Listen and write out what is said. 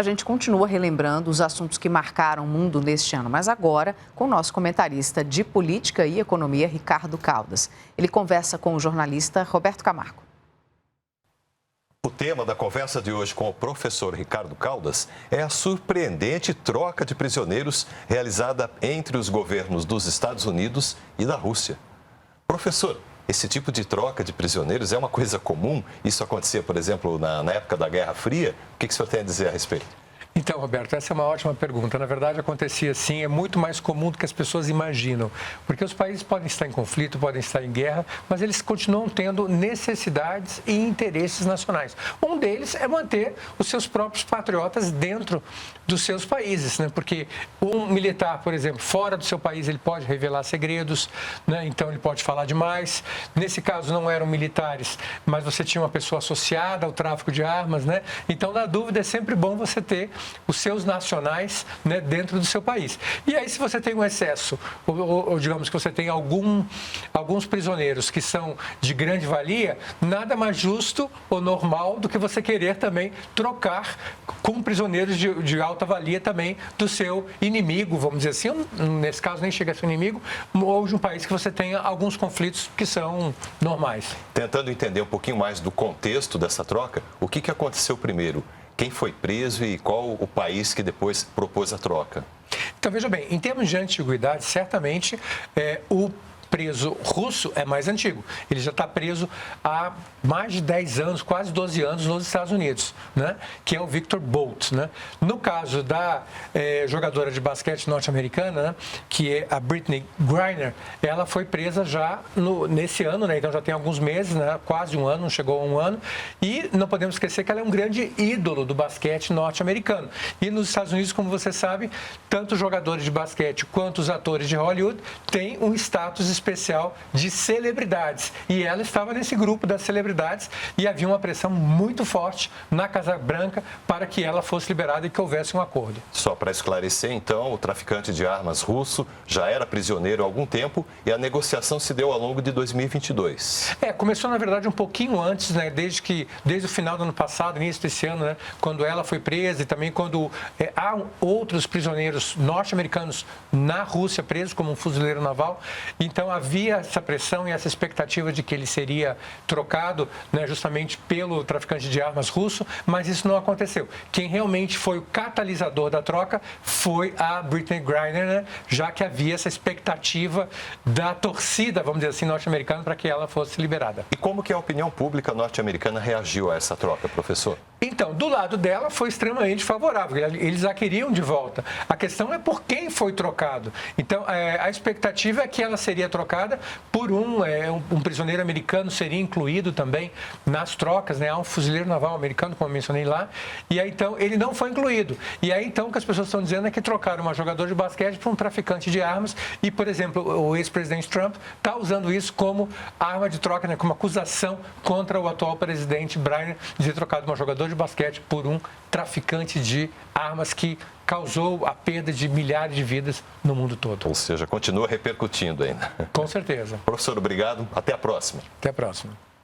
A gente continua relembrando os assuntos que marcaram o mundo neste ano, mas agora com o nosso comentarista de política e economia, Ricardo Caldas. Ele conversa com o jornalista Roberto Camargo. O tema da conversa de hoje com o professor Ricardo Caldas é a surpreendente troca de prisioneiros realizada entre os governos dos Estados Unidos e da Rússia. Professor, esse tipo de troca de prisioneiros é uma coisa comum? Isso acontecia, por exemplo, na época da Guerra Fria? O que o senhor tem a dizer a respeito? Então, Roberto, essa é uma ótima pergunta. Na verdade, acontecia sim, é muito mais comum do que as pessoas imaginam. Porque os países podem estar em conflito, podem estar em guerra, mas eles continuam tendo necessidades e interesses nacionais. Um deles é manter os seus próprios patriotas dentro dos seus países, né? Porque um militar, por exemplo, fora do seu país, ele pode revelar segredos, né? Então ele pode falar demais. Nesse caso, não eram militares, mas você tinha uma pessoa associada ao tráfico de armas, né? Então, na dúvida, é sempre bom você ter os seus nacionais, né, dentro do seu país. E aí, se você tem um excesso, ou digamos que você tem alguns prisioneiros que são de grande valia, nada mais justo ou normal do que você querer também trocar com prisioneiros de alta valia também do seu inimigo, vamos dizer assim. Nesse caso, nem chega a ser um inimigo, ou de um país que você tenha alguns conflitos que são normais. Tentando entender um pouquinho mais do contexto dessa troca, o que aconteceu primeiro? Quem foi preso e qual o país que depois propôs a troca? Então, veja bem, em termos de antiguidade, certamente o preso russo é mais antigo. Ele já está preso há mais de 10 anos, quase 12 anos nos Estados Unidos, né? Que é o Victor Bout, né? No caso da jogadora de basquete norte-americana, né? Que é a Brittney Griner, ela foi presa já nesse ano, né? Então já tem alguns meses, né? Quase um ano, não chegou a um ano. E não podemos esquecer que ela é um grande ídolo do basquete norte-americano. E nos Estados Unidos, como você sabe, tanto os jogadores de basquete quanto os atores de Hollywood têm um status especial de celebridades. E ela estava nesse grupo das celebridades e havia uma pressão muito forte na Casa Branca para que ela fosse liberada e que houvesse um acordo. Só para esclarecer, então, o traficante de armas russo já era prisioneiro há algum tempo e a negociação se deu ao longo de 2022. Começou, na verdade, um pouquinho antes, né? Desde o final do ano passado, início desse ano, né? Quando ela foi presa e também quando há outros prisioneiros norte-americanos na Rússia presos como um fuzileiro naval. Então, havia essa pressão e essa expectativa de que ele seria trocado, né, justamente pelo traficante de armas russo, mas isso não aconteceu. Quem realmente foi o catalisador da troca foi a Brittney Griner, né, já que havia essa expectativa da torcida, vamos dizer assim, norte-americana, para que ela fosse liberada. E como que a opinião pública norte-americana reagiu a essa troca, professor? Então, do lado dela foi extremamente favorável, eles a queriam de volta. A questão é por quem foi trocado. Então, a expectativa é que ela seria trocada por um prisioneiro americano, seria incluído também nas trocas, né? Há um fuzileiro naval americano, como eu mencionei lá, e aí então ele não foi incluído. E aí então o que as pessoas estão dizendo é que trocaram uma jogadora de basquete por um traficante de armas e, por exemplo, o ex-presidente Trump está usando isso como arma de troca, né? Como acusação contra o atual presidente Biden de ter trocado uma jogadora de basquete por um traficante de armas que causou a perda de milhares de vidas no mundo todo. Ou seja, continua repercutindo ainda. Com certeza. Professor, obrigado. Até a próxima. Até a próxima.